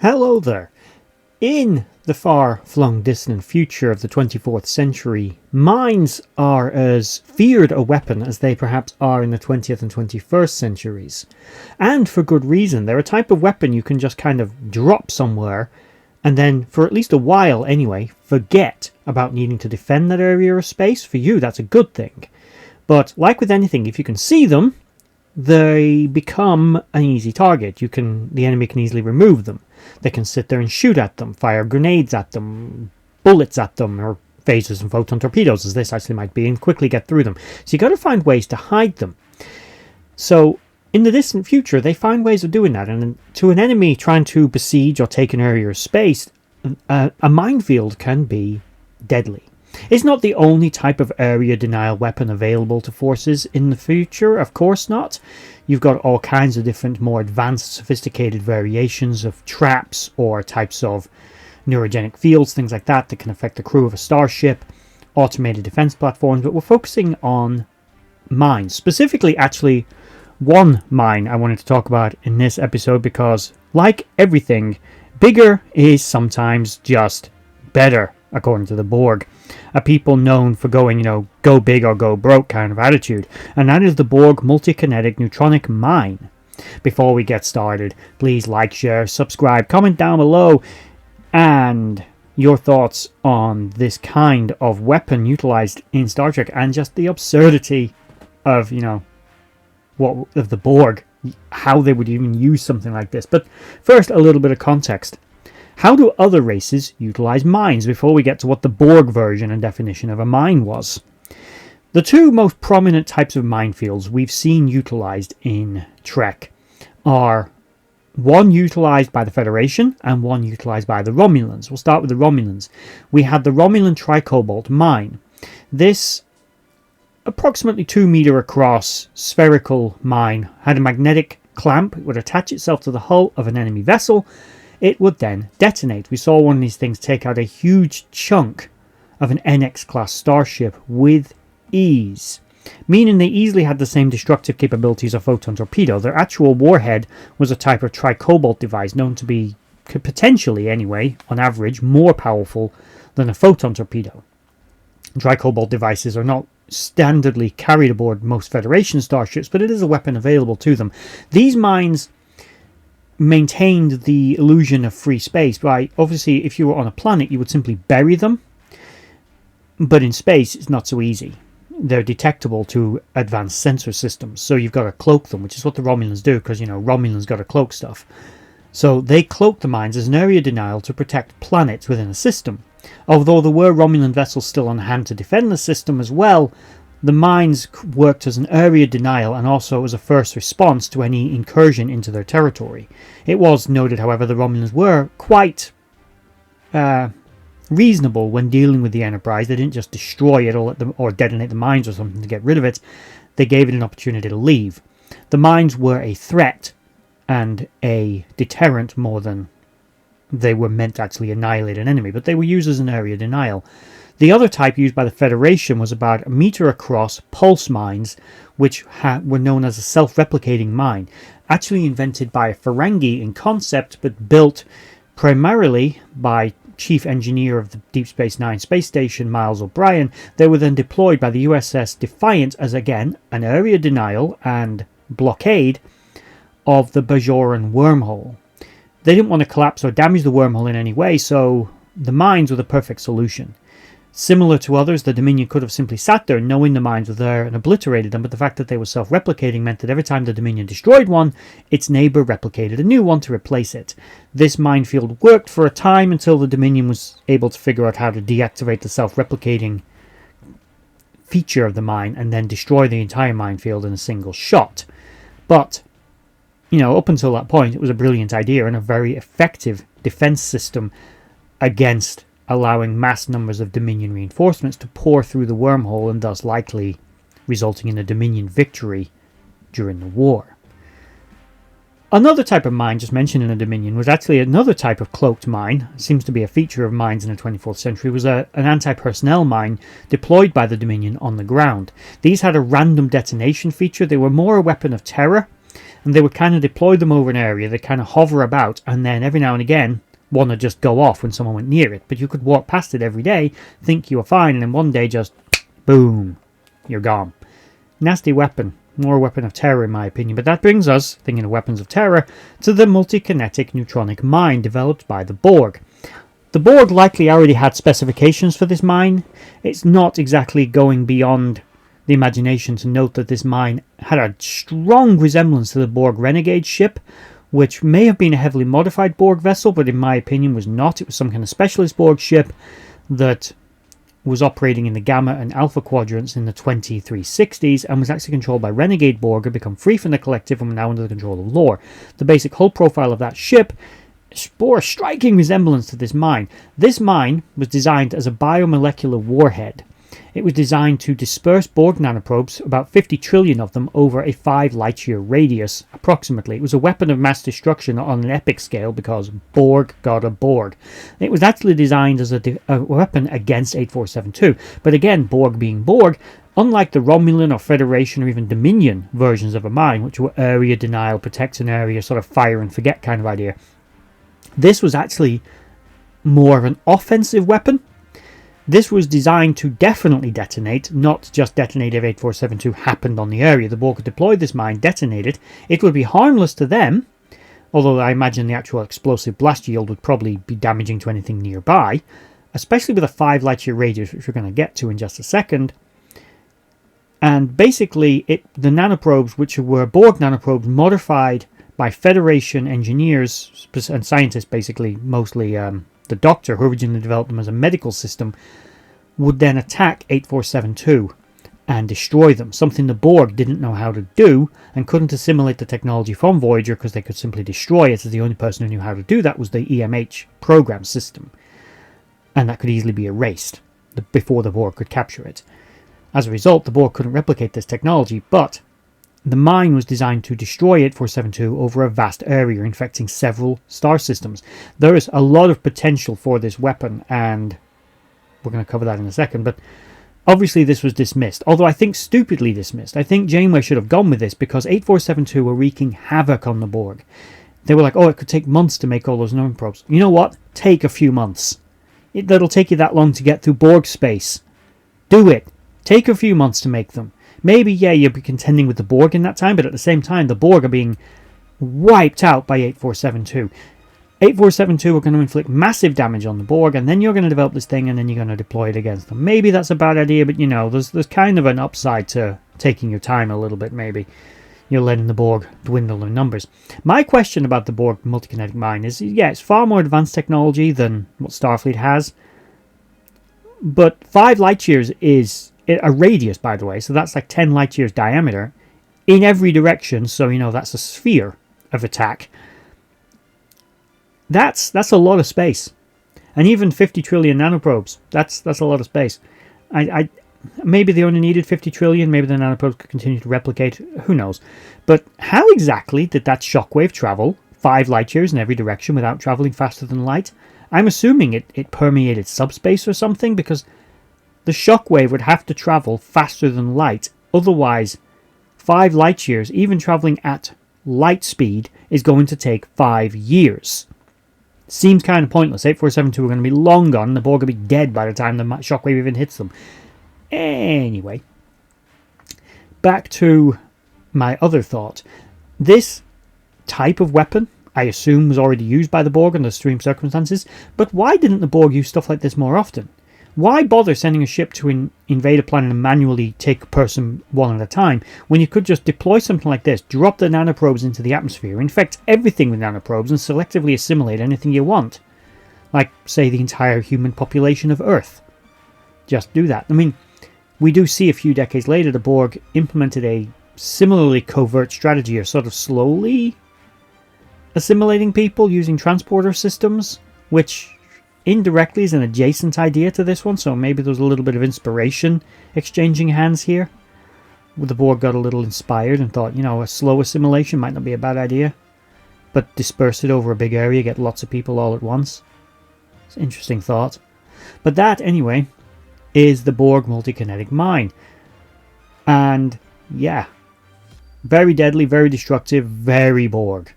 Hello there. In the far-flung distant future of the 24th century, mines are as feared a weapon as they perhaps are in the 20th and 21st centuries. And for good reason. They're a type of weapon you can just kind of drop somewhere and then, for at least a while anyway, forget about needing to defend that area of space. For you, that's a good thing. But like with anything, if you can see them, they become an easy target. The enemy can easily remove them. They can sit there and shoot at them, fire grenades at them, bullets at them, or phasers and photon torpedoes, as this actually might be, and quickly get through them. So you've got to find ways to hide them. So in the distant future, they find ways of doing that. And to an enemy trying to besiege or take an area of space, a minefield can be deadly. It's not the only type of area denial weapon available to forces in the future, of course not. You've got all kinds of different, more advanced, sophisticated variations of traps or types of neurogenic fields, things like that can affect the crew of a starship, automated defense platforms, but we're focusing on mines. Specifically, actually, one mine I wanted to talk about in this episode because, like everything, bigger is sometimes just better, according to the Borg. A people known for going, go big or go broke kind of attitude. And that is the Borg multi-kinetic Neutronic mine. Before we get started, please like, share, subscribe, comment down below, and your thoughts on this kind of weapon utilized in Star Trek and just the absurdity of, of the Borg, how they would even use something like this. But first, a little bit of context. How do other races utilize mines before we get to what the Borg version and definition of a mine was? The two most prominent types of minefields we've seen utilized in Trek are one utilized by the Federation and one utilized by the Romulans. We'll start with the Romulans. We had the Romulan tricobalt mine. This approximately 2 meter across spherical mine had a magnetic clamp. It would attach itself to the hull of an enemy vessel. It would then detonate. We saw one of these things take out a huge chunk of an NX-class starship with ease, meaning they easily had the same destructive capabilities of a photon torpedo. Their actual warhead was a type of tricobalt device known to be, potentially anyway, on average, more powerful than a photon torpedo. Tricobalt devices are not standardly carried aboard most Federation starships, but it is a weapon available to them. These mines maintained the illusion of free space by, obviously, if you were on a planet, you would simply bury them. But in space, it's not so easy. They're detectable to advanced sensor systems, so you've got to cloak them, which is what the Romulans do, because, Romulans got to cloak stuff. So they cloaked the mines as an area denial to protect planets within a system. Although there were Romulan vessels still on hand to defend the system as well, the mines worked as an area denial and also as a first response to any incursion into their territory. It was noted, however, the Romulans were quite reasonable when dealing with the Enterprise. They didn't just destroy it or detonate the mines or something to get rid of it. They gave it an opportunity to leave. The mines were a threat and a deterrent more than they were meant to actually annihilate an enemy, but they were used as an area denial. The other type used by the Federation was about 1 meter across pulse mines, which were known as a self-replicating mine, actually invented by a Ferengi in concept, but built primarily by Chief Engineer of the Deep Space Nine space station, Miles O'Brien. They were then deployed by the USS Defiant as, again, an area denial and blockade of the Bajoran wormhole. They didn't want to collapse or damage the wormhole in any way, so the mines were the perfect solution. Similar to others, the Dominion could have simply sat there knowing the mines were there and obliterated them, but the fact that they were self-replicating meant that every time the Dominion destroyed one, its neighbour replicated a new one to replace it. This minefield worked for a time until the Dominion was able to figure out how to deactivate the self-replicating feature of the mine and then destroy the entire minefield in a single shot. But, up until that point, it was a brilliant idea and a very effective defense system against allowing mass numbers of Dominion reinforcements to pour through the wormhole and thus likely resulting in a Dominion victory during the war. Another type of mine just mentioned in the Dominion was actually another type of cloaked mine. It seems to be a feature of mines in the 24th century. Was an anti-personnel mine deployed by the Dominion on the ground. These had a random detonation feature. They were more a weapon of terror and they would kind of deploy them over an area. They kind of hover about, and then every now and again one would just go off when someone went near it. But you could walk past it every day, think you were fine, and then one day just boom, you're gone. Nasty weapon. More a weapon of terror in my opinion. But that brings us, thinking of weapons of terror, to the multi-kinetic neutronic mine developed by the Borg. The Borg likely already had specifications for this mine. It's not exactly going beyond the imagination to note that this mine had a strong resemblance to the Borg Renegade ship, which may have been a heavily modified Borg vessel, but in my opinion was not. It was some kind of specialist Borg ship that was operating in the Gamma and Alpha quadrants in the 2360s and was actually controlled by Renegade Borg, had become free from the collective and were now under the control of Lore. The basic hull profile of that ship bore a striking resemblance to this mine. This mine was designed as a biomolecular warhead. It was designed to disperse Borg nanoprobes, about 50 trillion of them, over a 5 light-year radius, approximately. It was a weapon of mass destruction on an epic scale because Borg got a Borg. It was actually designed as a weapon against 8472, but again, Borg being Borg, unlike the Romulan or Federation or even Dominion versions of a mine, which were area denial, protect an area, sort of fire and forget kind of idea, this was actually more of an offensive weapon. This was designed to definitely detonate, not just detonate if 8472 happened on the area. The Borg could deploy this mine, detonate it. It would be harmless to them, although I imagine the actual explosive blast yield would probably be damaging to anything nearby, especially with a 5 light year radius, which we're going to get to in just a second. And basically, the nanoprobes, which were Borg nanoprobes modified by Federation engineers and scientists, basically, mostly the Doctor, who originally developed them as a medical system, would then attack 8472 and destroy them, something the Borg didn't know how to do and couldn't assimilate the technology from Voyager because they could simply destroy it, as the only person who knew how to do that was the EMH program system. And that could easily be erased before the Borg could capture it. As a result, the Borg couldn't replicate this technology, but the mine was designed to destroy 8472 over a vast area, infecting several star systems. There is a lot of potential for this weapon, and we're going to cover that in a second, but obviously this was dismissed, although I think stupidly dismissed. I think Janeway should have gone with this because 8472 were wreaking havoc on the Borg. They were like, oh, it could take months to make all those nanoprobes. You know what? Take a few months. That'll take you that long to get through Borg space. Do it. Take a few months to make them. Maybe, yeah, you'll be contending with the Borg in that time, but at the same time, the Borg are being wiped out by 8472. 8472 are going to inflict massive damage on the Borg, and then you're going to develop this thing, and then you're going to deploy it against them. Maybe that's a bad idea, but, you know, there's kind of an upside to taking your time a little bit, maybe. You're letting the Borg dwindle in numbers. My question about the Borg multi-kinetic mine is, yeah, it's far more advanced technology than what Starfleet has, but 5 light years is a radius, by the way, so that's like 10 light years diameter in every direction, so you know that's a sphere of attack. That's a lot of space, and even 50 trillion nanoprobes, that's a lot of space. I maybe they only needed 50 trillion, maybe the nanoprobes could continue to replicate, who knows. But how exactly did that shockwave travel 5 light years in every direction without traveling faster than light? I'm assuming it permeated subspace or something, because the shockwave would have to travel faster than light. Otherwise, 5 light years, even traveling at light speed, is going to take 5 years. Seems kind of pointless. 8472 are going to be long gone. The Borg will be dead by the time the shockwave even hits them. Anyway, back to my other thought. This type of weapon, I assume, was already used by the Borg under extreme circumstances, but why didn't the Borg use stuff like this more often? Why bother sending a ship to invade a planet and manually take a person one at a time, when you could just deploy something like this, drop the nanoprobes into the atmosphere, infect everything with nanoprobes, and selectively assimilate anything you want? Like, say, the entire human population of Earth. Just do that. I mean, we do see a few decades later the Borg implemented a similarly covert strategy of sort of slowly assimilating people using transporter systems, which indirectly is an adjacent idea to this one, so maybe there's a little bit of inspiration exchanging hands here. The Borg got a little inspired and thought, you know, a slow assimilation might not be a bad idea, but disperse it over a big area, get lots of people all at once. It's an interesting thought. But that, anyway, is the Borg multi-kinetic mine. And, yeah, Very deadly, very destructive, very Borg.